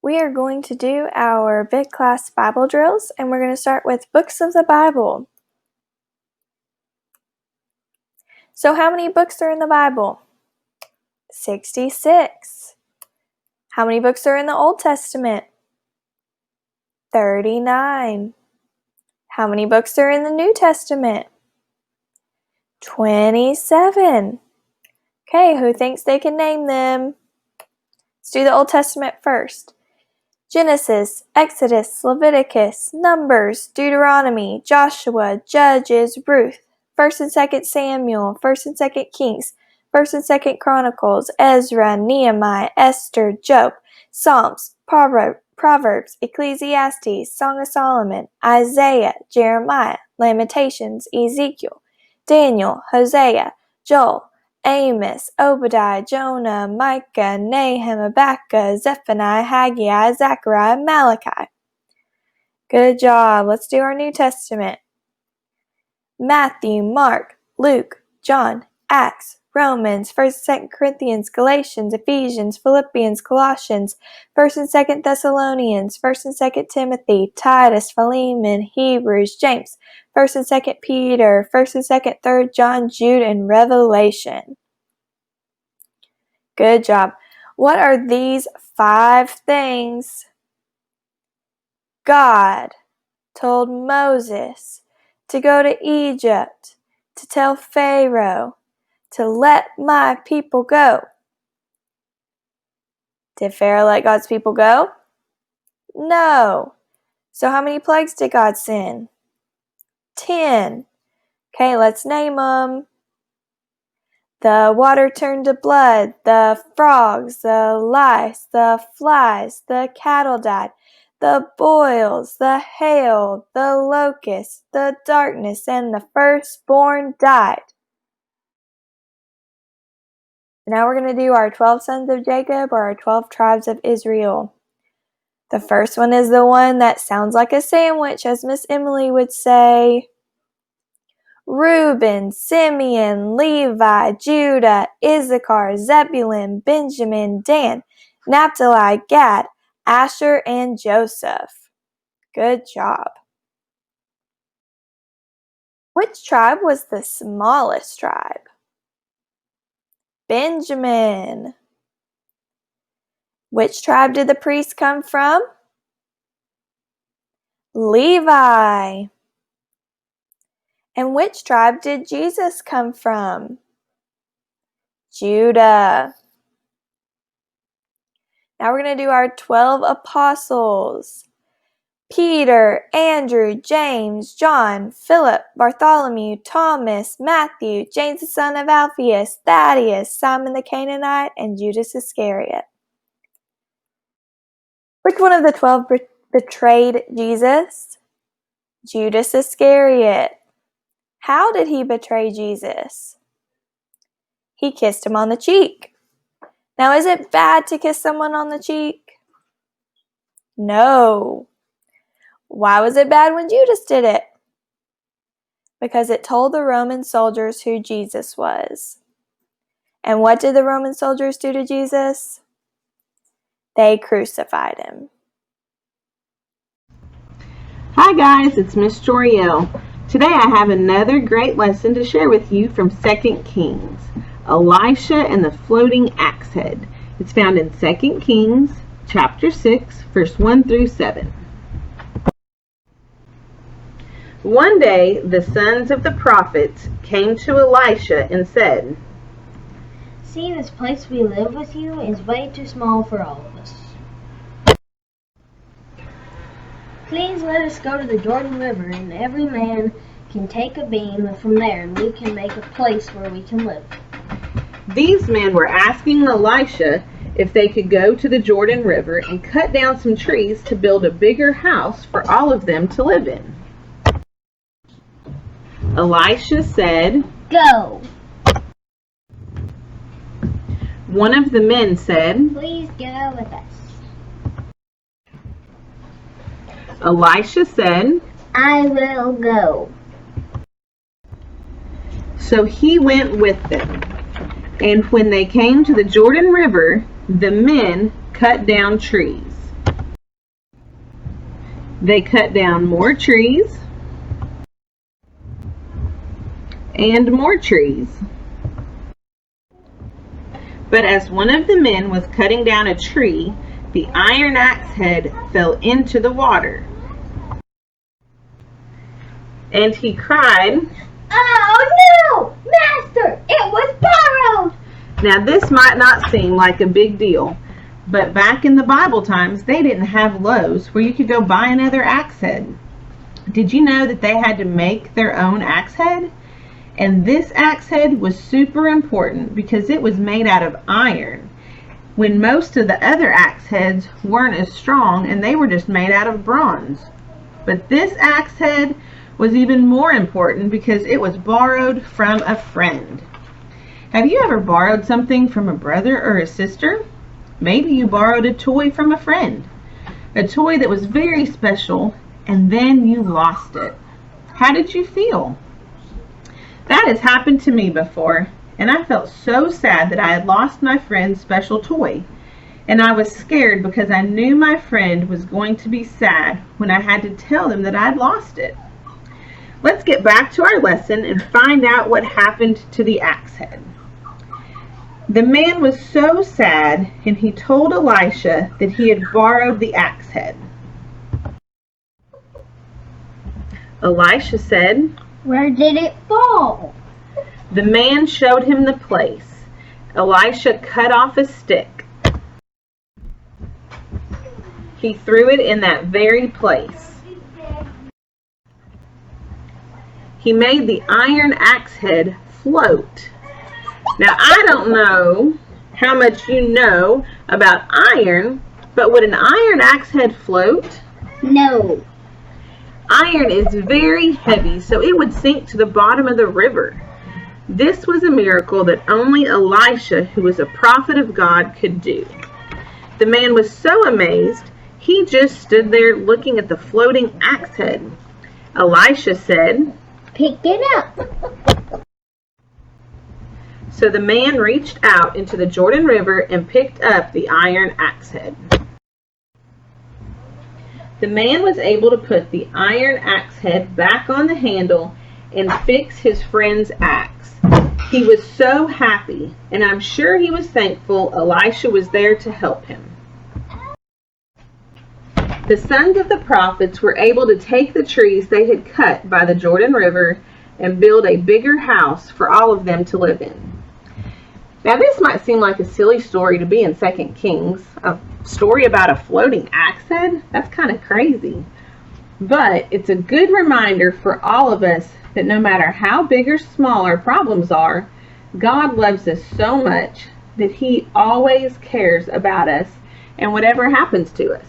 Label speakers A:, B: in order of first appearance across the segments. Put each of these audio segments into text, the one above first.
A: We are going to do our big class Bible drills, and we're going to start with books of the Bible. So how many books are in the Bible? 66. How many books are in the Old Testament? 39. How many books are in the New Testament? 27. Okay, who thinks they can name them? Let's do the Old Testament first. Genesis, Exodus, Leviticus, Numbers, Deuteronomy, Joshua, Judges, Ruth, 1st and 2nd Samuel, 1st and 2nd Kings, 1st and 2nd Chronicles, Ezra, Nehemiah, Esther, Job, Psalms, Proverbs, Ecclesiastes, Song of Solomon, Isaiah, Jeremiah, Lamentations, Ezekiel, Daniel, Hosea, Joel, Amos, Obadiah, Jonah, Micah, Nahum, Habakkuk, Zephaniah, Haggai, Zechariah, Malachi. Good job. Let's do our New Testament. Matthew, Mark, Luke, John, Acts, Romans, 1st and 2nd Corinthians, Galatians, Ephesians, Philippians, Colossians, 1st and 2nd Thessalonians, 1st and 2nd Timothy, Titus, Philemon, Hebrews, James, 1st and 2nd Peter, 1st and 2nd, 3rd John, Jude, and Revelation. Good job. What are these 5 things God told Moses to go to Egypt to tell Pharaoh to let my people go? Did Pharaoh let God's people go? No. So how many plagues did God send? 10. Okay, let's name them. The water turned to blood, the frogs, the lice, the flies, the cattle died, the boils, the hail, the locusts, the darkness, and the firstborn died. Now we're going to do our 12 sons of Jacob, or our 12 tribes of Israel. The first one is the one that sounds like a sandwich, as Miss Emily would say. Reuben, Simeon, Levi, Judah, Issachar, Zebulun, Benjamin, Dan, Naphtali, Gad, Asher, and Joseph. Good job. Which tribe was the smallest tribe? Benjamin. Which tribe did the priests come from? Levi. And which tribe did Jesus come from? Judah. Now we're going to do our 12 apostles. Peter, Andrew, James, John, Philip, Bartholomew, Thomas, Matthew, James the son of Alphaeus, Thaddeus, Simon the Canaanite, and Judas Iscariot. Which one of the 12 betrayed Jesus? Judas Iscariot. How did he betray Jesus? He kissed him on the cheek. Now, is it bad to kiss someone on the cheek? No. Why was it bad when Judas did it? Because it told the Roman soldiers who Jesus was. And what did the Roman soldiers do to Jesus? They crucified him.
B: Hi guys, it's Miss Joriel. Today I have another great lesson to share with you from 2 Kings, Elisha and the floating axe head. It's found in 2 Kings chapter 6, verse 1 through 7. One day the sons of the prophets came to Elisha and said,
C: "See, this place we live with you is way too small for all of us. Please let us go to the Jordan River, and every man can take a beam from there, and we can make a place where we can live."
B: These men were asking Elisha if they could go to the Jordan River and cut down some trees to build a bigger house for all of them to live in. Elisha said,
C: "Go."
B: One of the men said,
C: "Please go with us."
B: Elisha said,
C: "I will go."
B: So he went with them. And when they came to the Jordan River, the men cut down trees. They cut down more trees and more trees. But as one of the men was cutting down a tree, the iron axe head fell into the water. And he cried,
C: "Oh no, Master! It was borrowed!"
B: Now this might not seem like a big deal, but back in the Bible times, they didn't have Lowe's where you could go buy another axe head. Did you know that they had to make their own axe head? And this axe head was super important because it was made out of iron, when most of the other axe heads weren't as strong and they were just made out of bronze. But this axe head was even more important because it was borrowed from a friend. Have you ever borrowed something from a brother or a sister? Maybe you borrowed a toy from a friend, a toy that was very special, and then you lost it. How did you feel? That has happened to me before, and I felt so sad that I had lost my friend's special toy. And I was scared because I knew my friend was going to be sad when I had to tell him that I'd lost it. Let's get back to our lesson and find out what happened to the axe head. The man was so sad, and he told Elisha that he had borrowed the axe head. Elisha said,
C: Where did it fall?
B: The man showed him the place. Elisha cut off a stick. He threw it in that very place. He made the iron axe head float. Now, I don't know how much you know about iron, but would an iron axe head float?
C: No.
B: Iron is very heavy, so it would sink to the bottom of the river. This was a miracle that only Elisha, who was a prophet of God, could do. The man was so amazed, he just stood there looking at the floating axe head. Elisha said,
C: Pick it up.
B: So the man reached out into the Jordan River and picked up the iron axe head. The man was able to put the iron axe head back on the handle and fix his friend's axe. He was so happy, and I'm sure he was thankful Elisha was there to help him. The sons of the prophets were able to take the trees they had cut by the Jordan River and build a bigger house for all of them to live in. Now this might seem like a silly story to be in 2 Kings, a story about a floating axe head. That's kind of crazy. But it's a good reminder for all of us that no matter how big or small our problems are, God loves us so much that He always cares about us and whatever happens to us.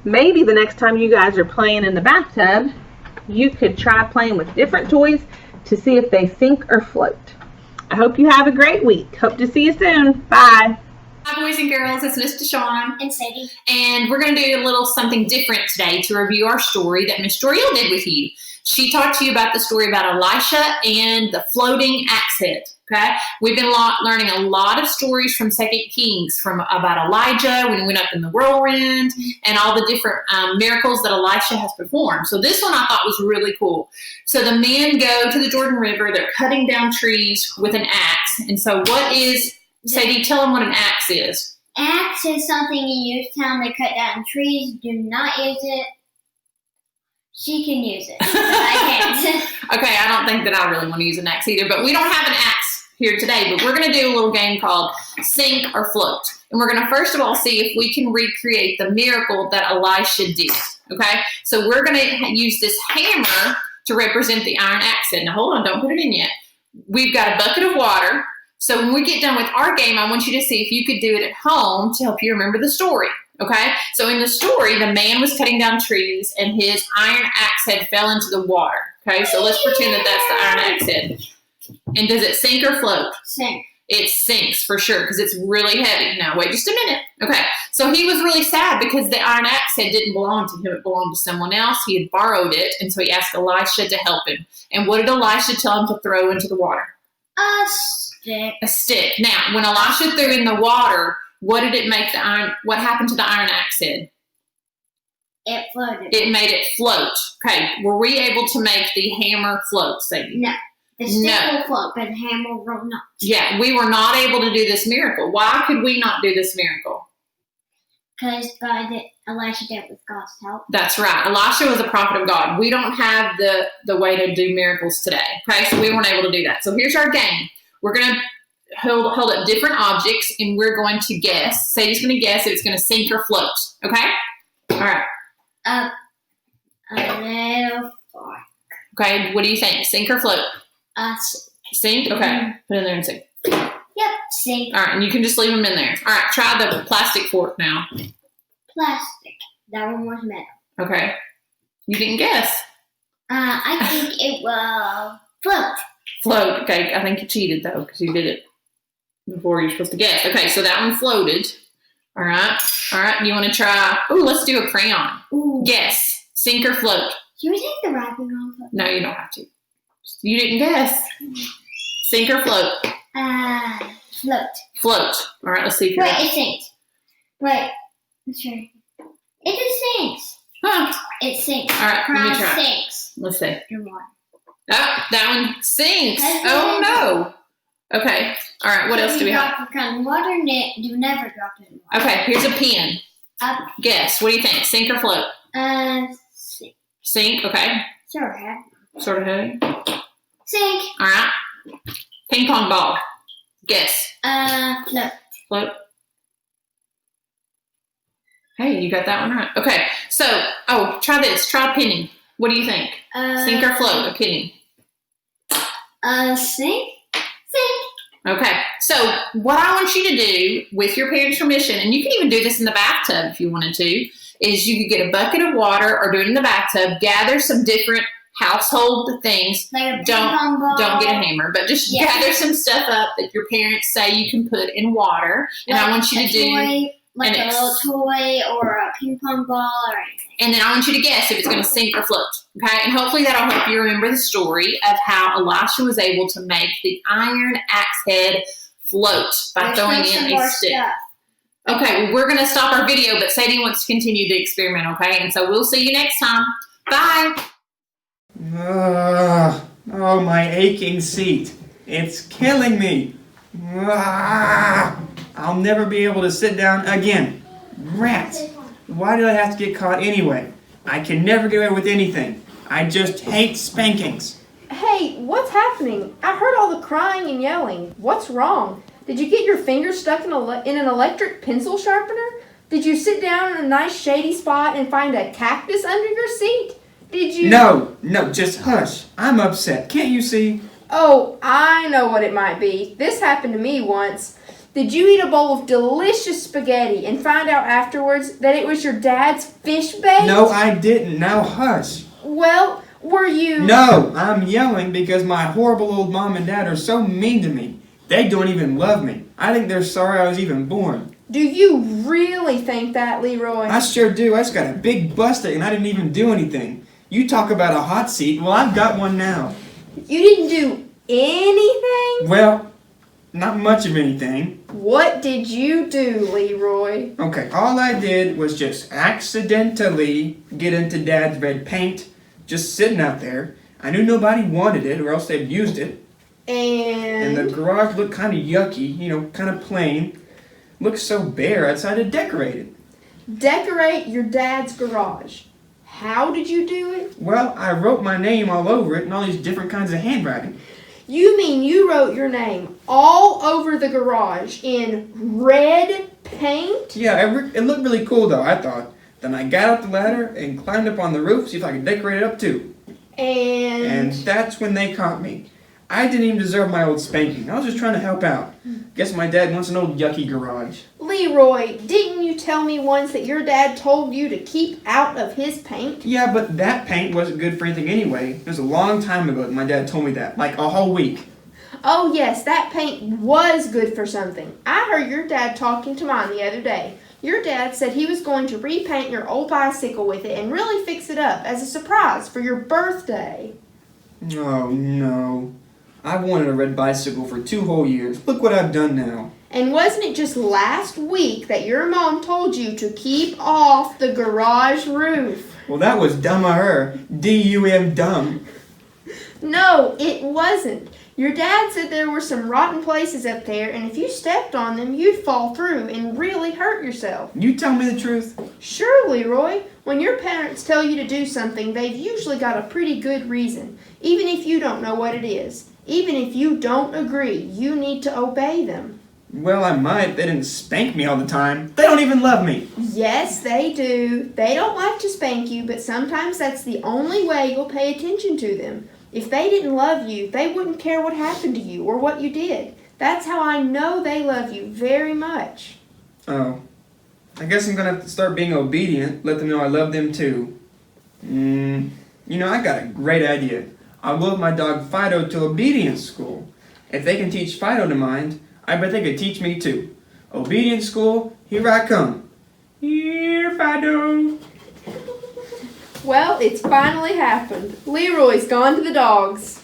B: Maybe the next time you guys are playing in the bathtub, you could try playing with different toys to see if they sink or float. I hope you have a great week. Hope to see you soon. Bye.
D: Hi, boys and girls. It's Miss Deshawn.
C: And Sadie.
D: And we're going to do a little something different today to review our story that Miss Joriel did with you. She talked to you about the story about Elisha and the floating axe head. Okay, we've been learning a lot of stories from 2 Kings, about Elijah when he went up in the whirlwind and all the different miracles that Elisha has performed. So this one I thought was really cool. So the men go to the Jordan River. They're cutting down trees with an axe. And so what is, Sadie, tell them what an axe is.
E: Axe is something you use to they cut down trees. Do not use it. She can use it, but I can't.
D: Okay, I don't think that I really want to use an axe either, but we don't have an axe here today, but we're going to do a little game called Sink or Float. And we're going to first of all see if we can recreate the miracle that Elisha did. Okay, so we're going to use this hammer to represent the iron axe head. Now hold on, don't put it in yet. We've got a bucket of water. So when we get done with our game, I want you to see if you could do it at home to help you remember the story. Okay, so in the story, the man was cutting down trees and his iron axe head fell into the water. Okay, so let's pretend that that's the iron axe head. And does it sink or float?
E: Sink.
D: It sinks for sure because it's really heavy. Now, wait just a minute. Okay, so he was really sad because the iron axe head didn't belong to him. It belonged to someone else. He had borrowed it, and so he asked Elisha to help him. And what did Elisha tell him to throw into the water?
E: A stick.
D: A stick. Now, when Elisha threw in the water, what did it make what happened to the iron axe head?
E: It floated.
D: It made it float. Okay, were we able to make the hammer float, Sadie?
E: No. The stick
D: No.
E: will float, but the hammer will not.
D: Yeah, we were not able to do this miracle. Why could we not do this miracle?
E: Because Elisha did it with God's help.
D: That's right. Elisha was a prophet of God. We don't have the way to do miracles today. Okay, so we weren't able to do that. So here's our game. We're going to hold up different objects, and we're going to guess. Sadie's going to guess if it's going to sink or float. Okay? All right.
E: A little far.
D: Okay, what do you think? Sink or float? Sink? Okay. Put it in there and sink.
E: Yep, sink.
D: All right, and you can just leave them in there. All right, try the plastic fork now.
E: Plastic. That one was metal.
D: Okay. You didn't guess.
E: I think it will float.
D: Float. Okay, I think you cheated, though, because you did it before you're supposed to guess. Okay, so that one floated. All right. All right, you want to try? Ooh, let's do a crayon.
E: Ooh.
D: Guess. Sink or float?
E: Should we take the wrapping off of it?
D: No, you don't have to. You didn't guess. Sink or float?
E: Float.
D: Float. All right, let's see if you're
E: Wait,
D: right.
E: it sinks. Wait, let's try. It just sinks.
D: Huh.
E: It sinks.
D: All right, let me
E: Crown
D: try.
E: sinks.
D: Let's see.
E: Your water.
D: Oh, that one sinks.
E: Has
D: Oh,
E: it?
D: no. Okay. All right, what else do we have?
E: Drop a crown of water in it. Do never drop it in water.
D: Okay, here's a pen.
E: Up.
D: Guess. What do you think? Sink or float?
E: Sink.
D: Sink. Okay.
E: Sort of.
D: Sort of heavy.
E: Sink.
D: All right. Ping pong ball. Guess.
E: Float.
D: Float. Hey, you got that one right. Okay. So, try this. Try a penny. What do you think? Sink or float? A penny.
E: Sink. Sink.
D: Okay. So, what I want you to do with your parents' permission, and you can even do this in the bathtub if you wanted to, is you could get a bucket of water or do it in the bathtub, gather some different household things.
E: Like a ping
D: Don't-
E: pong ball.
D: Don't get a hammer, but just
E: Yeah.
D: gather some stuff up that your parents say you can put in water. And I want you to do,
E: toy, like
D: an
E: a little toy or a ping pong ball or anything.
D: and then I want you to guess if it's going to sink or float. Okay, and hopefully that'll help you remember the story of how Elisha was able to make the iron axe head float by
E: There's
D: throwing
E: still some
D: in a
E: more
D: stick.
E: stuff.
D: Okay, well, we're going to stop our video, but Sadie wants to continue the experiment, okay? And so we'll see you next time. Bye.
F: Oh, my aching seat. It's killing me. I'll never be able to sit down again. Rats. Why did I have to get caught anyway? I can never get away with anything. I just hate spankings.
G: Hey, what's happening? I heard all the crying and yelling. What's wrong? Did you get your finger stuck in an electric pencil sharpener? Did you sit down in a nice shady spot and find a cactus under your seat? Did you...
F: No, just hush. I'm upset. Can't you see?
G: Oh, I know what it might be. This happened to me once. Did you eat a bowl of delicious spaghetti and find out afterwards that it was your dad's fish bait?
F: No, I didn't. Now hush.
G: Well, were you...
F: No, I'm yelling because my horrible old mom and dad are so mean to me. They don't even love me. I think they're sorry I was even born.
G: Do you really think that, Leroy?
F: I sure do. I just got a big bust ache and I didn't even do anything. You talk about a hot seat. Well, I've got one now.
G: You didn't do anything?
F: Well, not much of anything.
G: What did you do, Leroy?
F: Okay, all I did was just accidentally get into Dad's red paint, just sitting out there. I knew nobody wanted it or else they'd used it. And the garage looked kind of yucky, kind of plain. Looked so bare, I decided to decorate it.
G: Decorate your dad's garage. How did you do it?
F: Well, I wrote my name all over it and all these different kinds of handwriting.
G: You mean you wrote your name all over the garage in red paint?
F: Yeah, it looked really cool though, I thought. Then I got up the ladder and climbed up on the roof, see if I could decorate it up too. And that's when they caught me. I didn't even deserve my old spanking. I was just trying to help out. Guess my dad wants an old yucky garage.
G: Leroy, didn't you tell me once that your dad told you to keep out of his paint?
F: Yeah, but that paint wasn't good for anything anyway. It was a long time ago that my dad told me that, like a whole week.
G: Oh yes, that paint was good for something. I heard your dad talking to mine the other day. Your dad said he was going to repaint your old bicycle with it and really fix it up as a surprise for your birthday.
F: Oh no. I've wanted a red bicycle for 2 whole years. Look what I've done now.
G: And wasn't it just last week that your mom told you to keep off the garage roof?
F: Well, that was dumb of her. D-U-M dumb.
G: No, it wasn't. Your dad said there were some rotten places up there, and if you stepped on them, you'd fall through and really hurt yourself.
F: You tell me the truth.
G: Sure, Leroy. When your parents tell you to do something, they've usually got a pretty good reason, even if you don't know what it is. Even if you don't agree, you need to obey them.
F: Well, I might. They didn't spank me all the time. They don't even love me.
G: Yes, they do. They don't like to spank you, but sometimes that's the only way you'll pay attention to them. If they didn't love you, they wouldn't care what happened to you or what you did. That's how I know they love you very much.
F: Oh. I guess I'm gonna have to start being obedient. Let them know I love them too. I got a great idea. I'll go with my dog Fido to obedience school. If they can teach Fido to mind, I bet they could teach me too. Obedience school, here I come. Here, Fido.
G: Well, it's finally happened. Leroy's gone to the dogs.